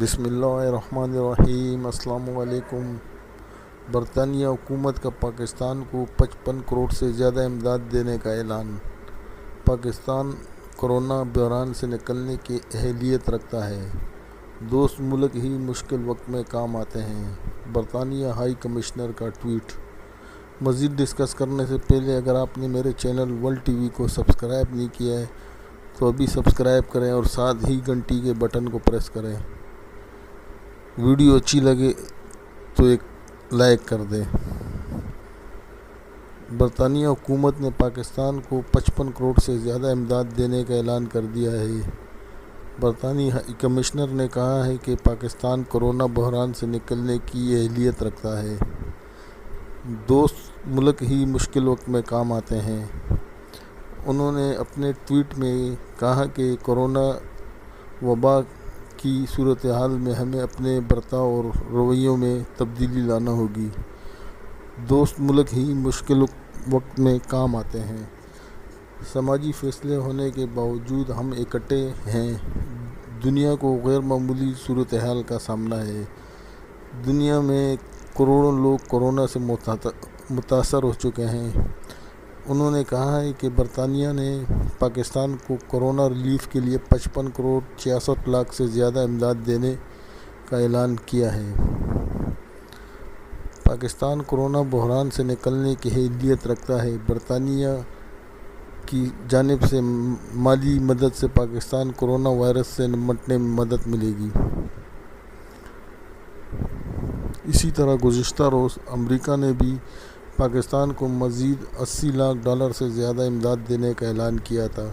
بسم اللہ الرحمن الرحیم۔ السلام علیکم۔ برطانیہ حکومت کا پاکستان کو 55 کروڑ سے زیادہ امداد دینے کا اعلان۔ پاکستان کورونا بحران سے نکلنے کی اہلیت رکھتا ہے، دوست ملک ہی مشکل وقت میں کام آتے ہیں۔ برطانیہ ہائی کمشنر کا ٹویٹ۔ مزید ڈسکس کرنے سے پہلے اگر آپ نے میرے چینل ورلڈ ٹی وی کو سبسکرائب نہیں کیا ہے تو ابھی سبسکرائب کریں اور ساتھ ہی گھنٹی کے بٹن کو پریس کریں۔ ویڈیو اچھی لگے تو ایک لائک کر دیں۔ برطانیہ حکومت نے پاکستان کو 55 کروڑ سے زیادہ امداد دینے کا اعلان کر دیا ہے۔ برطانوی ہائی کمشنر نے کہا ہے کہ پاکستان کورونا بحران سے نکلنے کی اہلیت رکھتا ہے، دوست ملک ہی مشکل وقت میں کام آتے ہیں۔ انہوں نے اپنے ٹویٹ میں کہا کہ کورونا وبا کی صورتحال میں ہمیں اپنے برتاؤ اور رویوں میں تبدیلی لانا ہوگی، دوست ملک ہی مشکل وقت میں کام آتے ہیں۔ سماجی فاصلے ہونے کے باوجود ہم اکٹھے ہیں۔ دنیا کو غیر معمولی صورتحال کا سامنا ہے۔ دنیا میں کروڑوں لوگ کورونا سے متاثر ہو چکے ہیں۔ انہوں نے کہا ہے کہ برطانیہ نے پاکستان کو کورونا ریلیف کے لیے 55 کروڑ 66 لاکھ سے زیادہ امداد دینے کا اعلان کیا ہے۔ پاکستان کورونا بحران سے نکلنے کی اہلیت رکھتا ہے۔ برطانیہ کی جانب سے مالی مدد سے پاکستان کورونا وائرس سے نمٹنے میں مدد ملے گی۔ اسی طرح گزشتہ روز امریکہ نے بھی پاکستان کو مزید $80 لاکھ سے زیادہ امداد دینے کا اعلان کیا تھا۔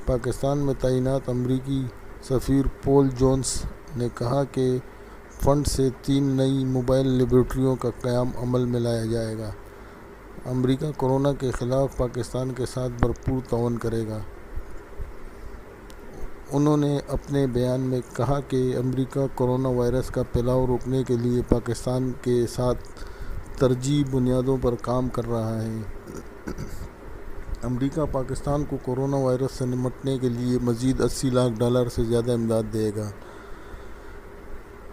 پاکستان میں تعینات امریکی سفیر پول جونز نے کہا کہ فنڈ سے 3 نئی موبائل لیبارٹریوں کا قیام عمل میں لایا جائے گا۔ امریکہ کورونا کے خلاف پاکستان کے ساتھ بھرپور تعاون کرے گا۔ انہوں نے اپنے بیان میں کہا کہ امریکہ کورونا وائرس کا پھیلاؤ روکنے کے لیے پاکستان کے ساتھ ترجیحی بنیادوں پر کام کر رہا ہے۔ امریکہ پاکستان کو کورونا وائرس سے نمٹنے کے لیے مزید $80 لاکھ سے زیادہ امداد دے گا۔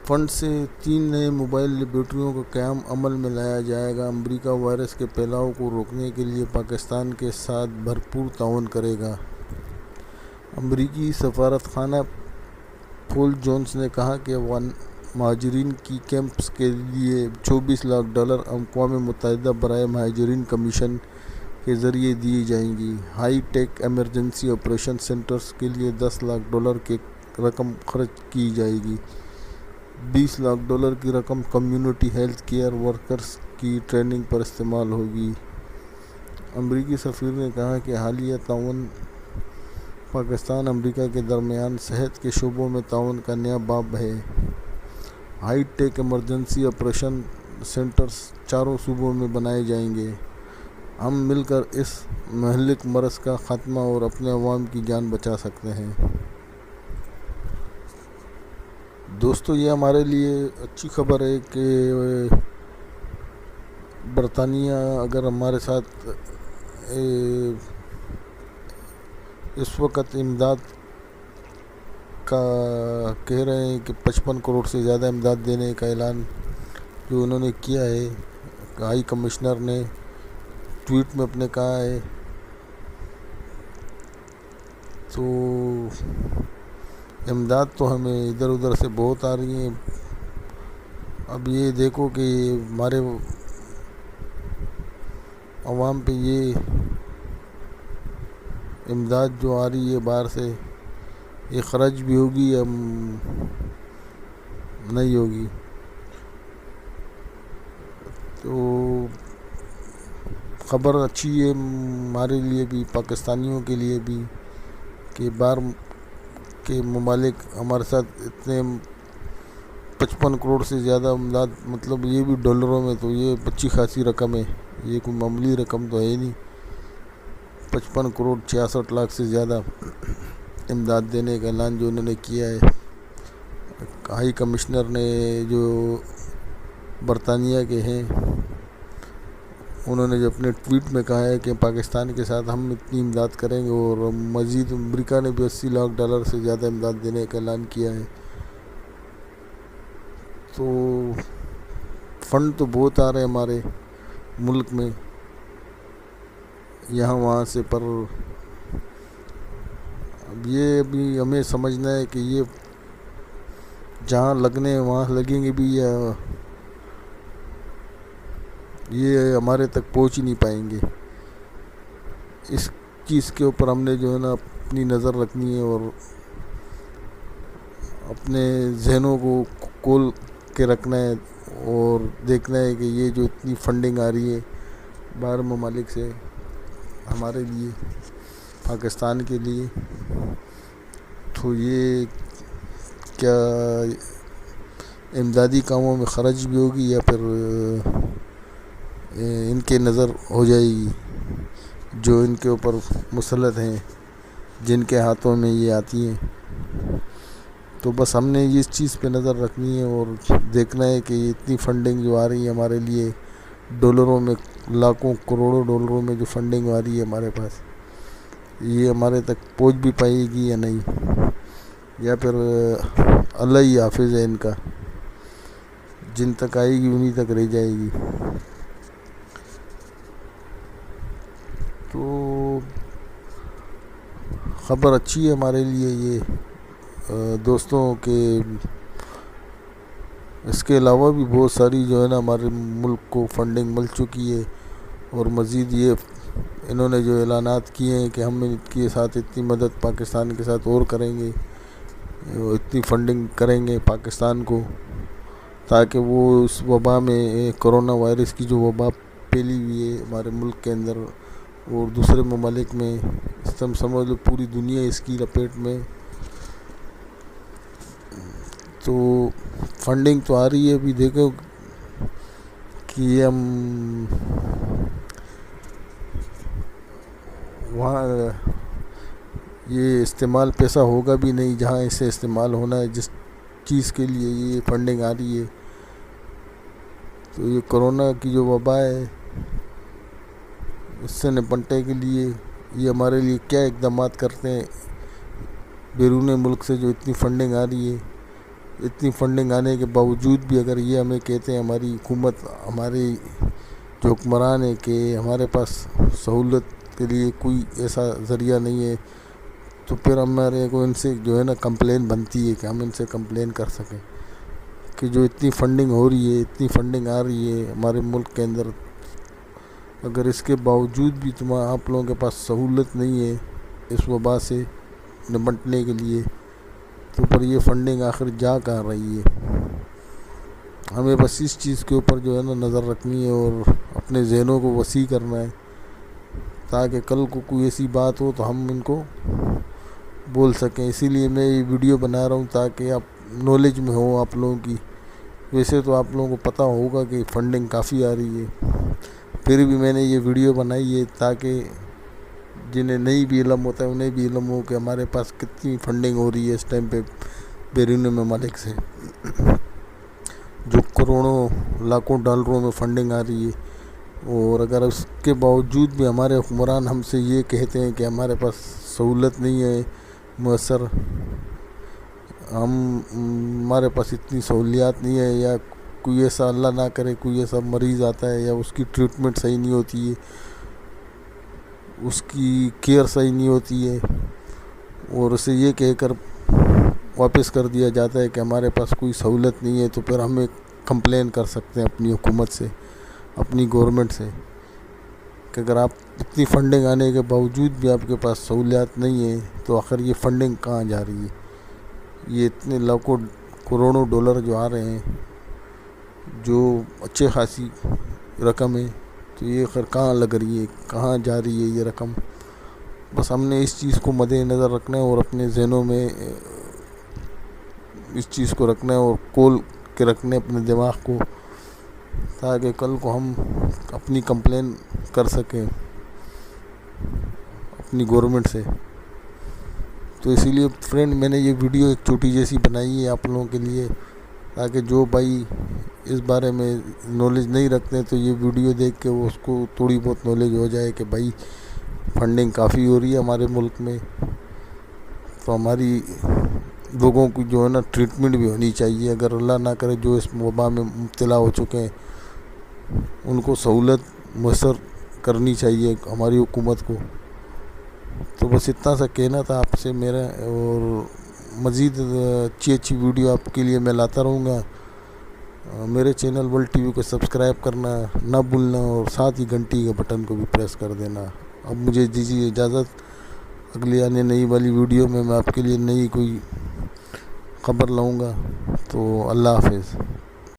فنڈ سے 3 نئے موبائل لیبارٹریوں کا قیام عمل میں لایا جائے گا۔ امریکہ وائرس کے پھیلاؤ کو روکنے کے لیے پاکستان کے ساتھ بھرپور تعاون کرے گا۔ امریکی سفارت خانہ پول جونز نے کہا کہ مہاجرین کی کیمپس کے لیے $24 لاکھ اقوام متحدہ برائے مہاجرین کمیشن کے ذریعے دیے جائیں گی۔ High tech emergency operation centres کے لیے $10 لاکھ کی رقم خرچ کی جائے گی۔ $20 لاکھ کی رقم کمیونٹی ہیلتھ کیئر ورکرز کی ٹریننگ پر استعمال ہوگی۔ امریکی سفیر نے کہا کہ حالیہ تعاون پاکستان امریکہ کے درمیان صحت کے شعبوں میں تعاون کا نیا باب ہے۔ High tech emergency operation centres 4 صوبوں میں بنائے جائیں گے۔ ہم مل کر اس مہلک مرض کا خاتمہ اور اپنے عوام کی جان بچا سکتے ہیں۔ دوستو، یہ ہمارے لیے اچھی خبر ہے کہ برطانیہ اگر ہمارے ساتھ اس وقت امداد کا کہہ رہے ہیں کہ 55 کروڑ سے زیادہ امداد دینے کا اعلان جو انہوں نے کیا ہے، ہائی کمشنر نے ٹویٹ میں اپنے کہا ہے، تو امداد تو ہمیں ادھر ادھر سے بہت آ رہی ہیں۔ اب یہ دیکھو کہ ہمارے عوام پہ یہ امداد جو آ رہی ہے باہر سے، یہ خرچ بھی ہوگی یا نہیں ہوگی۔ تو خبر اچھی ہے ہمارے لیے بھی، پاکستانیوں کے لیے بھی، کہ باہر کے ممالک ہمارے ساتھ اتنے 55 کروڑ سے زیادہ امداد، مطلب یہ بھی ڈالروں میں تو یہ اچھی خاصی رقم ہے، یہ کوئی معمولی رقم تو ہے نہیں۔ 55 کروڑ 66 لاکھ سے زیادہ امداد دینے کا اعلان جو انہوں نے کیا ہے، ہائی کمشنر نے جو برطانیہ کے ہیں، انہوں نے جو اپنے ٹویٹ میں کہا ہے کہ پاکستان کے ساتھ ہم اتنی امداد کریں گے، اور مزید امریکہ نے بھی $80 لاکھ سے زیادہ امداد دینے کا اعلان کیا ہے۔ تو فنڈ تو بہت آ رہے ہیں ہمارے ملک میں یہاں وہاں سے، پر اب یہ بھی ہمیں سمجھنا ہے کہ یہ جہاں لگنے ہیں وہاں لگیں گے بھی، یا یہ ہمارے تک پہنچ ہی نہیں پائیں گے۔ اس چیز کے اوپر ہم نے جو ہے نا اپنی نظر رکھنی ہے اور اپنے ذہنوں کو کھول کے رکھنا ہے اور دیکھنا ہے کہ یہ جو اتنی فنڈنگ آ رہی ہے باہر ممالک سے ہمارے لیے، پاکستان کے لیے، تو یہ کیا امدادی کاموں میں خرچ بھی ہوگی یا پھر ان کے نظر ہو جائے گی جو ان کے اوپر مسلط ہیں، جن کے ہاتھوں میں یہ آتی ہیں۔ تو بس ہم نے اس چیز پہ نظر رکھنی ہے اور دیکھنا ہے کہ اتنی فنڈنگ جو آ رہی ہے ہمارے لیے، ڈالروں میں لاکھوں کروڑوں ڈالروں میں جو فنڈنگ آ رہی ہے ہمارے پاس، یہ ہمارے تک پہنچ بھی پائے گی یا نہیں، یا پھر اللہ ہی حافظ ہے ان کا، جن تک آئے گی انہی تک رہ جائے گی۔ تو خبر اچھی ہے ہمارے لیے یہ دوستوں کے، اس کے علاوہ بھی بہت ساری جو ہے نا ہمارے ملک کو فنڈنگ مل چکی ہے، اور مزید یہ انہوں نے جو اعلانات کیے ہیں کہ ہم ان کے ساتھ اتنی مدد پاکستان کے ساتھ اور کریں گے، اتنی فنڈنگ کریں گے پاکستان کو، تاکہ وہ اس وبا میں، کرونا وائرس کی جو وبا پھیلی ہوئی ہے ہمارے ملک کے اندر اور دوسرے ممالک میں، اس طرح سمجھ لو پوری دنیا اس کی لپیٹ میں، تو فنڈنگ تو آ رہی ہے۔ ابھی دیکھو کہ یہ ہم وہاں یہ استعمال پیسہ ہوگا بھی نہیں جہاں اسے استعمال ہونا ہے، جس چیز کے لیے یہ فنڈنگ آ رہی ہے۔ تو یہ کرونا کی جو وبا ہے اس سے نپٹنے کے لیے یہ ہمارے لیے کیا اقدامات کرتے ہیں، بیرون ملک سے جو اتنی فنڈنگ آ رہی ہے، اتنی فنڈنگ آنے کے باوجود بھی اگر یہ ہمیں کہتے ہیں، ہماری حکومت، ہمارے جو حکمران ہیں، کہ ہمارے پاس سہولت کے لیے کوئی ایسا ذریعہ نہیں ہے، تو پھر ہمارے کو ان سے جو ہے نا کمپلین بنتی ہے کہ ہم ان سے کمپلین کر سکیں کہ جو اتنی فنڈنگ ہو رہی ہے، اتنی فنڈنگ آ رہی ہے ہمارے ملک کے اندر، اگر اس کے باوجود بھی آپ لوگوں کے پاس سہولت نہیں ہے اس وبا سے نمٹنے کے لیے، تو پر یہ فنڈنگ آخر جا کہاں رہی ہے۔ ہمیں بس اس چیز کے اوپر جو ہے نا نظر رکھنی ہے اور اپنے ذہنوں کو وسیع کرنا ہے، تاکہ کل کو کوئی ایسی بات ہو تو ہم ان کو بول سکیں۔ اسی لیے میں یہ ویڈیو بنا رہا ہوں تاکہ آپ نالج میں ہو آپ لوگوں کی۔ ویسے تو آپ لوگوں کو پتہ ہوگا کہ فنڈنگ کافی آ رہی ہے، پھر بھی میں نے یہ ویڈیو بنائی ہے تاکہ جنہیں نہیں بھی علم ہوتا ہے انہیں بھی علم ہو کہ ہمارے پاس کتنی فنڈنگ ہو رہی ہے اس ٹائم پہ بیرون ممالک سے، جو کروڑوں لاکھوں ڈالروں میں فنڈنگ آ رہی ہے۔ اور اگر اس کے باوجود بھی ہمارے حکمران ہم سے یہ کہتے ہیں کہ ہمارے پاس سہولت نہیں ہے میسر، ہمارے پاس اتنی سہولیات نہیں ہے، یا کوئی ایسا اللہ نہ کرے کوئی ایسا مریض آتا ہے یا اس کی ٹریٹمنٹ صحیح نہیں ہوتی ہے، اس کی کیئر صحیح نہیں ہوتی ہے، اور اسے یہ کہہ کر واپس کر دیا جاتا ہے کہ ہمارے پاس کوئی سہولت نہیں ہے، تو پھر ہمیں کمپلین کر سکتے ہیں اپنی حکومت سے، اپنی گورنمنٹ سے، کہ اگر آپ اتنی فنڈنگ آنے کے باوجود بھی آپ کے پاس سہولیات نہیں ہیں تو آخر یہ فنڈنگ کہاں جا رہی ہے، یہ اتنے لاکھوں کروڑوں ڈالر جو آ رہے ہیں، جو اچھے خاصی رقم ہے، تو یہ خیر کہاں لگ رہی ہے، کہاں جا رہی ہے یہ رقم۔ بس ہم نے اس چیز کو مد نظر رکھنا ہے اور اپنے ذہنوں میں اس چیز کو رکھنا ہے اور کھول کے رکھنا ہے اپنے دماغ کو، تاکہ کل کو ہم اپنی کمپلین کر سکیں اپنی گورنمنٹ سے۔ تو اسی لیے فرینڈ میں نے یہ ویڈیو ایک چھوٹی جیسی بنائی ہے آپ لوگوں کے لیے، تاکہ جو بھائی اس بارے میں نالج نہیں رکھتے تو یہ ویڈیو دیکھ کے وہ اس کو تھوڑی بہت نالج ہو جائے کہ بھائی فنڈنگ کافی ہو رہی ہے ہمارے ملک میں، تو ہماری لوگوں کی جو ہے نا ٹریٹمنٹ بھی ہونی چاہیے. اگر اللہ نہ کرے جو اس وبا میں مبتلا ہو چکے ہیں ان کو سہولت میسر کرنی چاہیے ہماری حکومت کو. تو بس اتنا سا کہنا تھا آپ سے میرا. اور مزید اچھی ویڈیو آپ کے لیے میں لاتا رہوں گا. میرے چینل ورلڈ ٹی وی کو سبسکرائب کرنا نہ بھولنا اور ساتھ ہی گھنٹی کے بٹن کو بھی پریس کر دینا. اب مجھے دیجیے اجازت. اگلی آنے نئی والی ویڈیو میں آپ کے لیے نئی کوئی خبر لاؤں گا. تو اللہ حافظ.